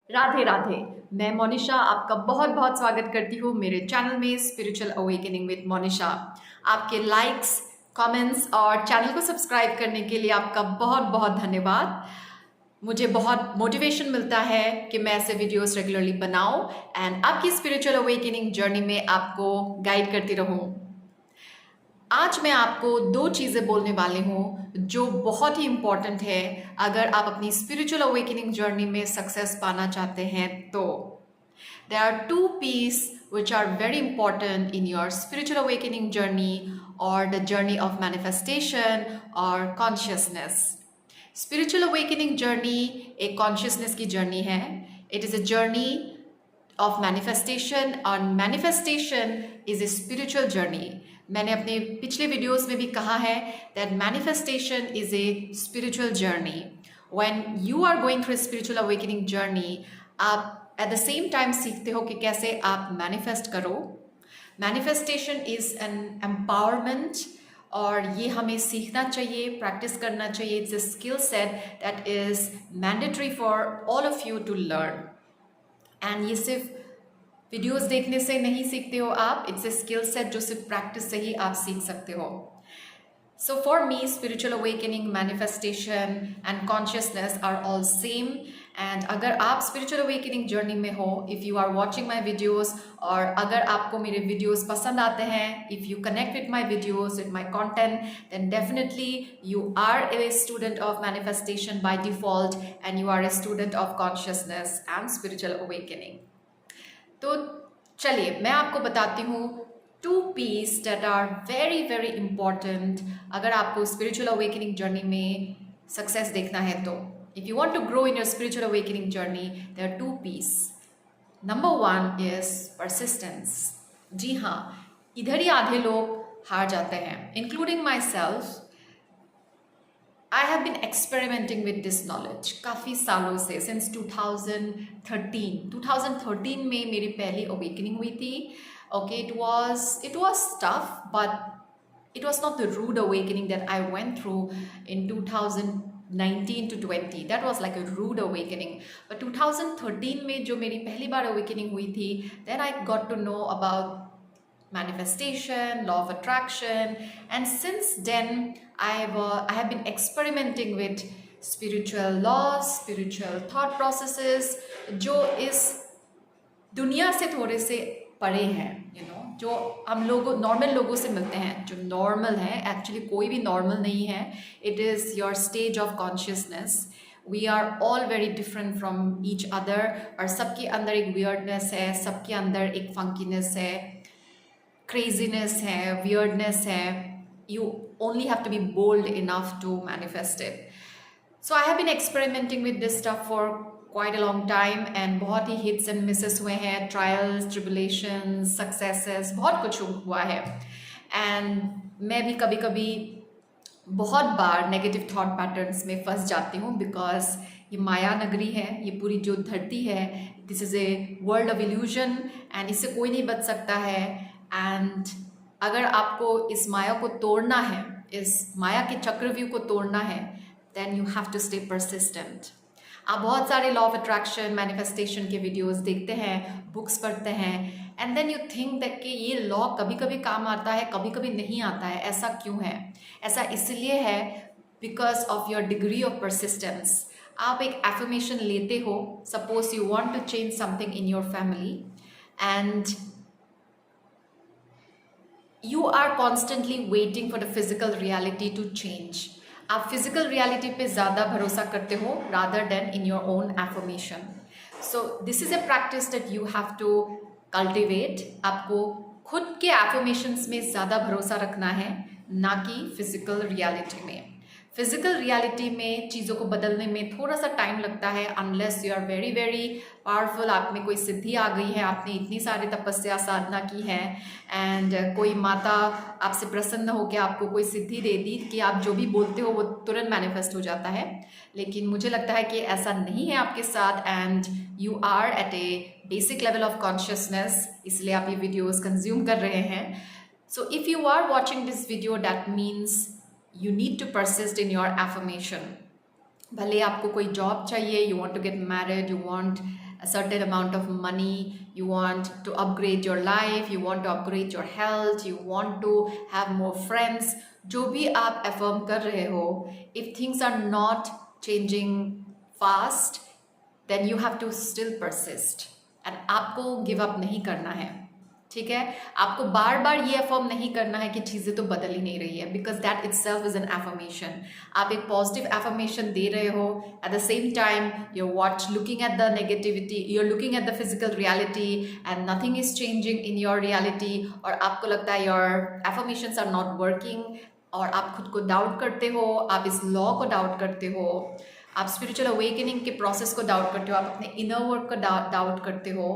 राधे राधे। मैं मोनिशा आपका बहुत बहुत स्वागत करती हूँ मेरे चैनल में स्पिरिचुअल अवेकनिंग विद मोनिशा। आपके लाइक्स, कमेंट्स और चैनल को सब्सक्राइब करने के लिए आपका बहुत बहुत धन्यवाद। मुझे बहुत मोटिवेशन मिलता है कि मैं ऐसे वीडियोस रेगुलरली बनाऊं एंड आपकी स्पिरिचुअल अवेकनिंग जर्नी में आपको गाइड करती रहूं। आज मैं आपको दो चीज़ें बोलने वाली हूँ जो बहुत ही इम्पॉर्टेंट है अगर आप अपनी स्पिरिचुअल अवेकनिंग जर्नी में सक्सेस पाना चाहते हैं तो। There are two P's which are very important in your spiritual awakening journey or the journey of manifestation or consciousness. Spiritual awakening journey एक consciousness की journey है. It is a journey of manifestation and manifestation is a spiritual journey. मैंने अपने पिछले videos में भी कहा है that manifestation is a spiritual journey. When you are going through a spiritual awakening journey, आप एट द सेम टाइम सीखते हो कि कैसे आप मैनिफेस्ट करो. मैनिफेस्टेशन इज़ एन एम्पावरमेंट और ये हमें सीखना चाहिए, प्रैक्टिस करना चाहिए. It's a skill set that is mandatory for all of you to learn. And ये सिर्फ वीडियोस देखने से नहीं सीखते हो आप. इट्स अ स्किल सेट जो सिर्फ प्रैक्टिस से ही आप सीख सकते हो. So for me, spiritual awakening, manifestation and consciousness are all same. And अगर आप spiritual awakening journey में हो, if you are watching my videos और अगर आपको मेरे videos पसंद आते हैं, if you connect with my videos, with my content, then definitely you are a student of manifestation by default and you are a student of consciousness and spiritual awakening. तो चलिए मैं आपको बताती हूँ two piece that are very very important अगर आपको spiritual awakening journey में success देखना है तो. If you want to grow in your spiritual awakening journey there are two piece. Number one is persistence. जी हाँ, इधर ही आधे लोग हार जाते हैं, including my self. I have been experimenting with this knowledge काफ़ी सालों से, since 2013. 2013 में मेरी पहली awakening हुई थी. Okay, it was tough, but it was not the rude awakening that I went through in 2019 to 20. That was like a rude awakening. But 2013 में जो मेरी पहली बार awakening हुई थी, then I got to know about manifestation, law of attraction, and since then I have been experimenting with spiritual laws, spiritual thought processes जो इस दुनिया से थोड़े से परे हैं, जो हम लोगों नॉर्मल लोगों से मिलते हैं. जो नॉर्मल है, एक्चुअली कोई भी नॉर्मल नहीं है. It is your stage of consciousness. We are all very different from each other और सबके अंदर एक वियर्डनेस है, सबके अंदर एक फंकीनेस है, craziness है, weirdness है. You only have to be bold enough to manifest it. So I have been experimenting with this stuff for quite a long time and बहुत ही hits and misses हुए हैं, trials, tribulations, successes, बहुत कुछ हुआ है. And मैं भी कभी कभी बहुत बार नेगेटिव थॉट पैटर्न्स में फंस जाती हूँ बिकॉज ये माया नगरी है. ये पूरी जो धरती है, this is a world of illusion and इससे कोई नहीं बच सकता है. एंड अगर आपको इस माया को तोड़ना है, इस माया के चक्रव्यूह को तोड़ना है, then you have to stay persistent. आप बहुत सारे लॉ ऑफ अट्रैक्शन, मैनिफेस्टेशन के वीडियोस देखते हैं, बुक्स पढ़ते हैं and then you think that कि ये लॉ कभी कभी काम आता है, कभी कभी नहीं आता है. ऐसा क्यों है? ऐसा इसलिए है because of your degree of persistence. आप एक एफर्मेशन लेते हो, suppose you want to change something in your family and you are constantly waiting for the physical reality to change. आप फिजिकल रियलिटी पे ज़्यादा भरोसा करते हो rather than in your own affirmation. So this is a practice that you have to cultivate. आपको खुद के affirmations में ज़्यादा भरोसा रखना है, ना कि फिजिकल रियलिटी में. फिजिकल रियलिटी में चीज़ों को बदलने में थोड़ा सा टाइम लगता है unless you are very very powerful. आप में कोई सिद्धि आ गई है, आपने इतनी सारी तपस्या साधना की है एंड कोई माता आपसे प्रसन्न हो के आपको कोई सिद्धि दे दी कि आप जो भी बोलते हो वो तुरंत मैनिफेस्ट हो जाता है. लेकिन मुझे लगता है कि ऐसा नहीं है आपके साथ and you are at a basic level of consciousness, इसलिए आप ये वीडियोज़ कंज्यूम कर रहे हैं. So if you are watching this video that means you need to persist in your affirmation. भले आपको कोई जॉब चाहिए, you want to get married, you want a certain amount of money, you want to upgrade your life, you want to upgrade your health, you want to have more friends, जो भी आप affirm कर रहे हो, if things are not changing fast, then you have to still persist and आपको give up नहीं करना है. ठीक है, आपको बार बार ये अफर्म नहीं करना है कि चीज़ें तो बदल ही नहीं रही है, because that itself is an affirmation. आप एक पॉजिटिव एफर्मेशन दे रहे हो, at the same time you watch looking at the negativity, you are looking at the physical reality and nothing is changing in your reality, और आपको लगता है your affirmations are not working, और आप खुद को डाउट करते हो, आप इस लॉ को डाउट करते हो, आप स्पिरिचुअल अवेकनिंग के प्रोसेस को डाउट करते हो, आप अपने इनर वर्क को डाउट करते हो,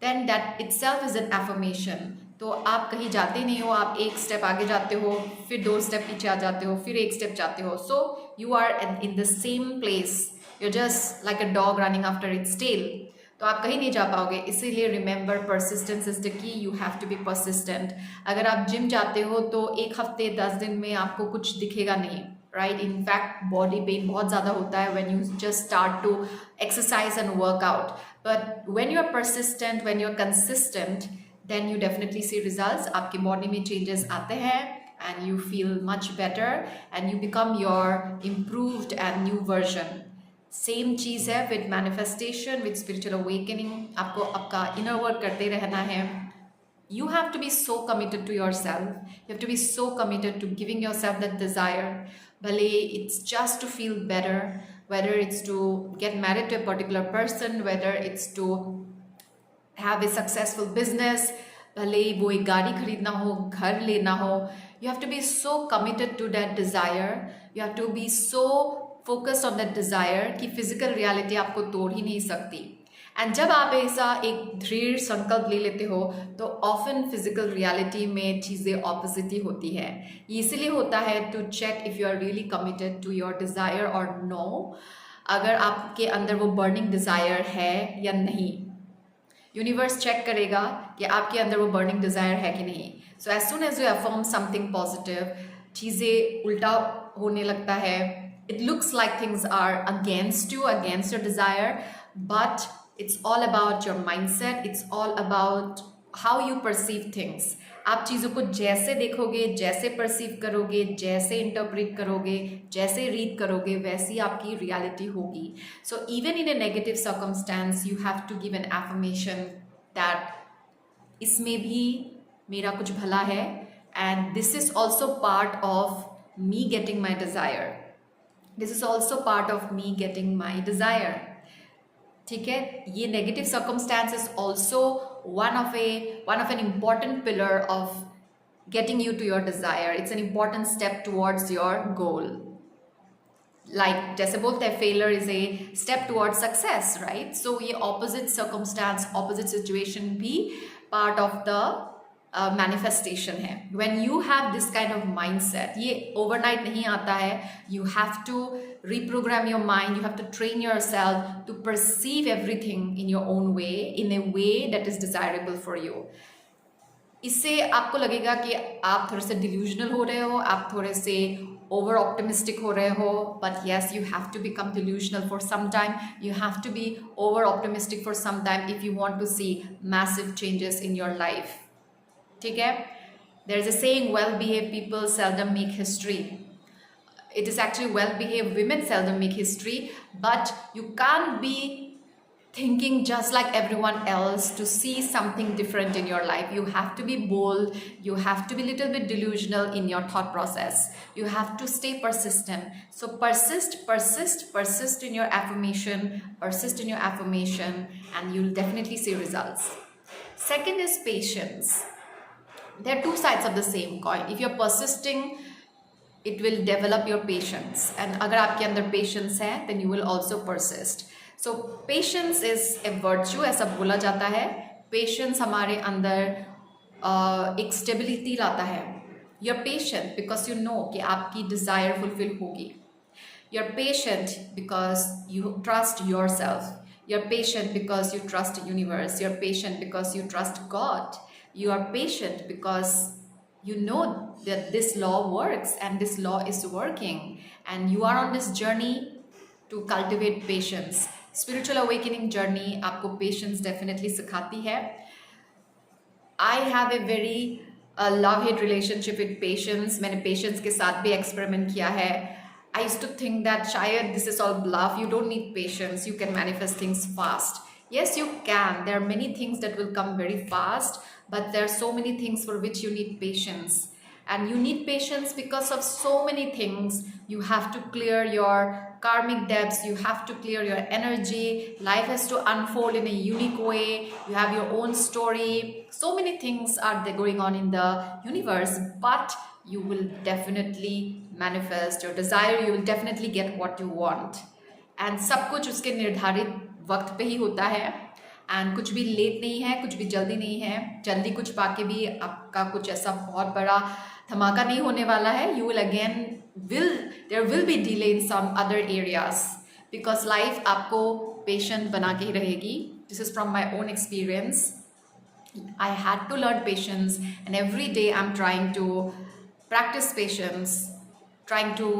then that itself is an affirmation. तो आप कहीं जाते नहीं हो, आप एक स्टेप आगे जाते हो, फिर 2 स्टेप पीछे आ जाते हो, फिर एक स्टेप जाते हो. So you are in the same place, you're just like a dog running after its tail. तो आप कहीं नहीं जा पाओगे. इसीलिए remember, persistence is the key. You have to be persistent. अगर आप जिम जाते हो तो एक हफ्ते 10 दिन में आपको कुछ दिखेगा नहीं, राइट. इनफैक्ट बॉडी पेन बहुत ज़्यादा होता है when you just start to exercise and work out. But when you are persistent, when you are consistent, then you definitely see results. आपकी बॉडी में changes आते हैं and you feel much better and you become your improved and new version. Same चीज़ है with manifestation, with spiritual awakening. आपको आपका inner work करते रहना है. You have to be so committed to yourself. You have to be so committed to giving yourself that desire. भले it's just to feel better, whether it's to get married to a particular person, whether it's to have a successful business, भले वो एक गाड़ी खरीदना हो, घर लेना हो, you have to be so committed to that desire. You have to be so focused on that desire कि physical reality आपको तोड़ ही नहीं सकती. एंड जब आप ऐसा एक दृढ़ संकल्प ले लेते हो तो ऑफन फिजिकल रियलिटी में चीज़ें ऑपोजिट ही होती है. ये इसलिए होता है to check if you are really committed to your desire और नो, अगर आपके अंदर वो बर्निंग डिज़ायर है या नहीं. यूनिवर्स चेक करेगा कि आपके अंदर वो बर्निंग डिज़ायर है कि नहीं. So as soon as you affirm something positive, चीज़ें उल्टा होने लगता है. It looks like things are against you, against your desire, but it's all about your mindset. It's all about how you perceive things. आप चीज़ों को जैसे देखोगे, जैसे परसीव करोगे, जैसे इंटरप्रेट करोगे, जैसे रीड करोगे, वैसी आपकी रियलिटी होगी. So even in a negative circumstance you have to give an affirmation that इसमें भी मेरा कुछ भला है and this is also part of me getting my desire. This is also part of me getting my desire. ठीक है, ये negative circumstance is also one of an important pillar of getting you to your desire. It's an important step towards your goal. Like जैसे बोलते हैं failure is a step towards success, right? So ये opposite circumstance, opposite situation भी part of the manifestation है. When you have this kind of mindset, ये overnight नहीं आता है. You have to reprogram your mind. You have to train yourself to perceive everything in your own way, in a way that is desirable for you. इससे आपको लगेगा कि आप थोड़े से delusional हो रहे हो, आप थोड़े से over optimistic हो रहे हो. But yes, you have to become delusional for some time. You have to be over optimistic for some time if you want to see massive changes in your life. ठीक है, there is a saying, well-behaved people seldom make history. It is actually well-behaved women seldom make history, but you can't be thinking just like everyone else to see something different in your life. You have to be bold. You have to be a little bit delusional in your thought process. You have to stay persistent. So persist in your affirmation, and you'll definitely see results. Second is patience. There are two sides of the same coin. If you're persisting, it will develop your patience. And अगर आपके अंदर patience है, then you will also persist. So patience is a virtue, ऐसा बोला जाता है. Patience हमारे अंदर एक stability लाता है. You're patient because you know कि आपकी desire fulfill होगी. You're patient because you trust yourself. You're patient because you trust the universe. You're patient because you trust God. You are patient because you know that this law works and this law is working, and you are on this journey to cultivate patience. Spiritual awakening journey आपको patience definitely सिखाती है. I have a very love hate relationship with patience. मैंने patience के साथ भी experiment किया है. I used to think that शायद this is all bluff, you don't need patience, you can manifest things fast. Yes, you can. There are many things that will come very fast, but there are so many things for which you need patience. And you need patience because of so many things. You have to clear your karmic debts, you have to clear your energy, life has to unfold in a unique way, you have your own story, so many things are there going on in the universe, but you will definitely manifest your desire, you will definitely get what you want. And सब कुछ उसके निर्धारित वक्त पे ही होता है. And कुछ भी लेट नहीं है, कुछ भी जल्दी नहीं है. जल्दी कुछ पाके भी आपका कुछ ऐसा बहुत बड़ा धमाका नहीं होने वाला है. You will again there will be delay in some other areas because life आपको patient बना के ही रहेगी. This is from my own experience. I had to learn patience, and every day I'm trying to practice patience, trying to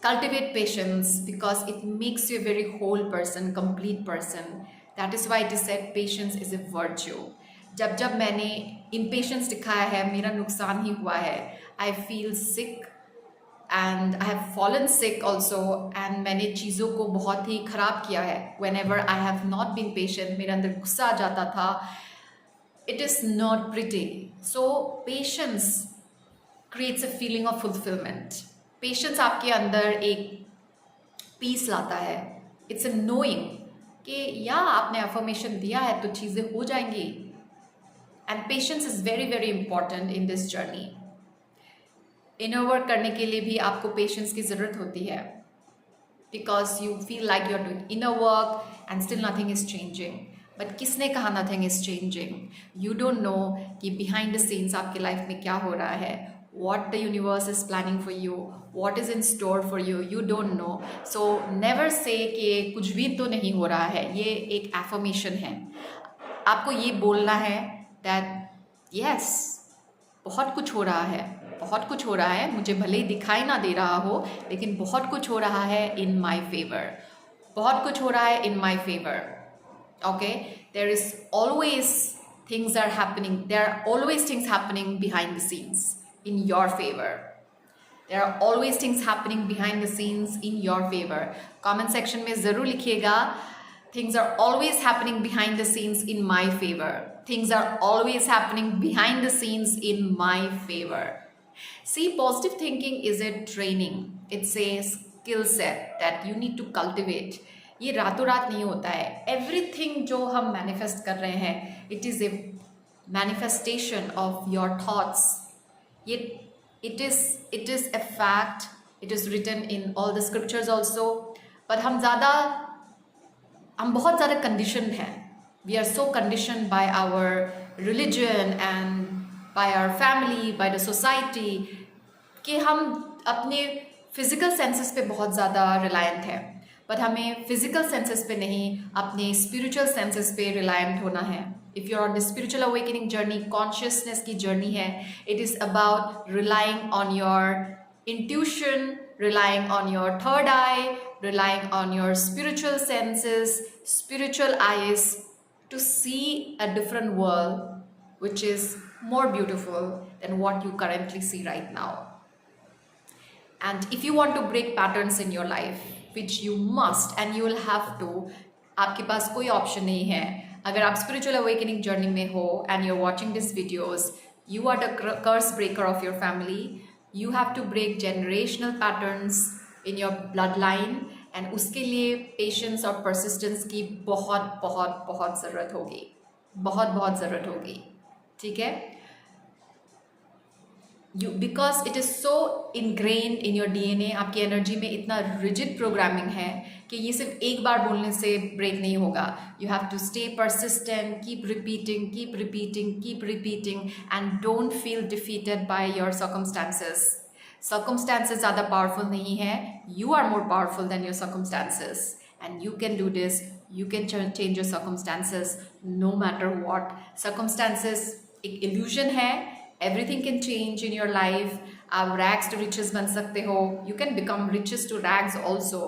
cultivate patience because it makes you a very whole person, complete person. That is why it is said patience is a virtue. जब जब मैंने impatience दिखाया है, मेरा नुकसान ही हुआ है. I feel sick and I have fallen sick also, and मैंने चीज़ों को बहुत ही ख़राब किया है. Whenever I have not been patient, मेरे अंदर गुस्सा आ जाता था. It is not pretty. So patience creates a feeling of fulfillment. Patience आपके अंदर एक पीस लाता है. It's a knowing कि या आपने अफर्मेशन दिया है तो चीज़ें हो जाएंगी. And patience is very very important in this journey. Inner work करने के लिए भी आपको पेशेंस की ज़रूरत होती है, because you feel like you are doing inner work and still nothing is changing. But किसने कहा nothing is changing? You don't know कि बिहाइंड द सीन्स आपके लाइफ में क्या हो रहा है. What the universe is planning for you, what is in store for you, you don't know. So never say कि कुछ भी तो नहीं हो रहा है. ये एक एफर्मेशन है. आपको ये बोलना है दैट यस बहुत कुछ हो रहा है, बहुत कुछ हो रहा है. मुझे भले ही दिखाई ना दे रहा हो, लेकिन बहुत कुछ हो रहा है इन माई फेवर. बहुत कुछ हो रहा है in my favour. Okay, there is always things are happening, there are always things happening behind the scenes in your favour. There are always things happening behind the scenes in your favour. Comment section में ज़रूर लिखिएगा, things are always happening behind the scenes in my favor. Things are always happening behind the scenes in my favor. See, positive thinking is a training. It's a skill set that you need to cultivate. ये रातों रात नहीं होता है. Everything जो हम manifest कर रहे हैं, it is a manifestation of your thoughts. It is a fact. It is written in all the scriptures also. But हम बहुत ज़्यादा conditioned हैं. We are so conditioned by our religion and by our family, by the society, कि हम अपने physical senses पे बहुत ज़्यादा रिलायंट हैं. बट हमें फिजिकल सेंसेस पे नहीं, अपने स्पिरिचुअल सेंसेस पे रिलायंट होना है. If you are on the spiritual awakening journey, consciousness की जर्नी है, it is about relying on your intuition, relying on your third eye, relying on your spiritual senses, spiritual eyes to see a different world which is more beautiful than what you currently see right now. And if you want to break patterns in your life, which you must and you will have to, आपके पास कोई option नहीं है. अगर आप spiritual awakening journey में हो and you're watching these videos, you are the curse breaker of your family. You have to break generational patterns in your bloodline, and उसके लिए patience और persistence की बहुत बहुत बहुत ज़रूरत होगी. बहुत बहुत ज़रूरत होगी. ठीक है? Because it is so ingrained in your DNA, आपकी एनर्जी में इतना rigid programming है कि ये सिर्फ एक बार बोलने से ब्रेक नहीं होगा. You have to stay persistent, keep repeating, keep repeating, keep repeating, and don't feel defeated by your circumstances. Circumstances ज़्यादा powerful नहीं है. You are more powerful than your circumstances, and you can do this. You can change your circumstances no matter what. Circumstances एक illusion है. Everything can change in your life. आप rags to riches बन सकते हो. You can become riches to rags also.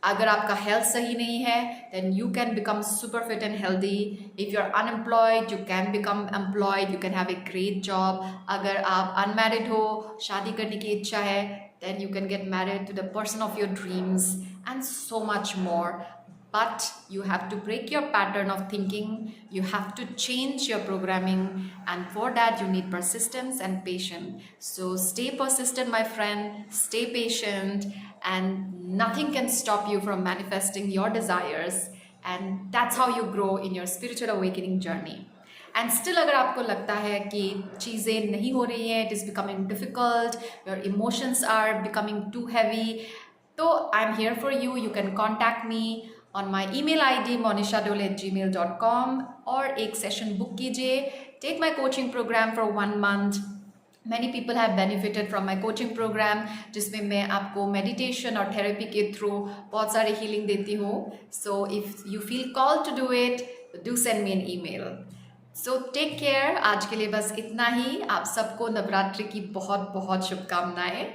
अगर आपका health सही नहीं है then you can become super fit and healthy. If you are unemployed you can become employed, you can have a great job. अगर आप अनमैरिड हो, शादी करने की इच्छा है, then you can get married to the person of your dreams and so much more. But you have to break your pattern of thinking, you have to change your programming, and for that you need persistence and patience. So stay persistent, my friend, stay patient, and nothing can stop you from manifesting your desires. And that's how you grow in your spiritual awakening journey. And still अगर आपको लगता है कि चीज़ें नहीं हो रही हैं, it is becoming difficult, your emotions are becoming too heavy, तो I am here for you. You can contact me on my email ID monishadole@gmail.com और एक सेशन बुक कीजिए. Take my coaching program for 1 month. Many people have benefited from my coaching program, जिसमें मैं आपको meditation और therapy के through बहुत सारे हीलिंग देती हूँ. So if you feel call to do it, do send me an email. So take care. आज के लिए बस इतना ही. आप सबको नवरात्रि की बहुत बहुत शुभकामनाएं.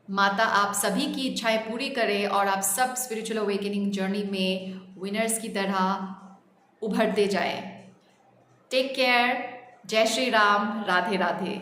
माता आप सभी की इच्छाएं पूरी करे और आप सब स्पिरिचुअल अवेकनिंग जर्नी में विनर्स की तरह उभरते जाएं. Take care. जय श्री राम. राधे राधे.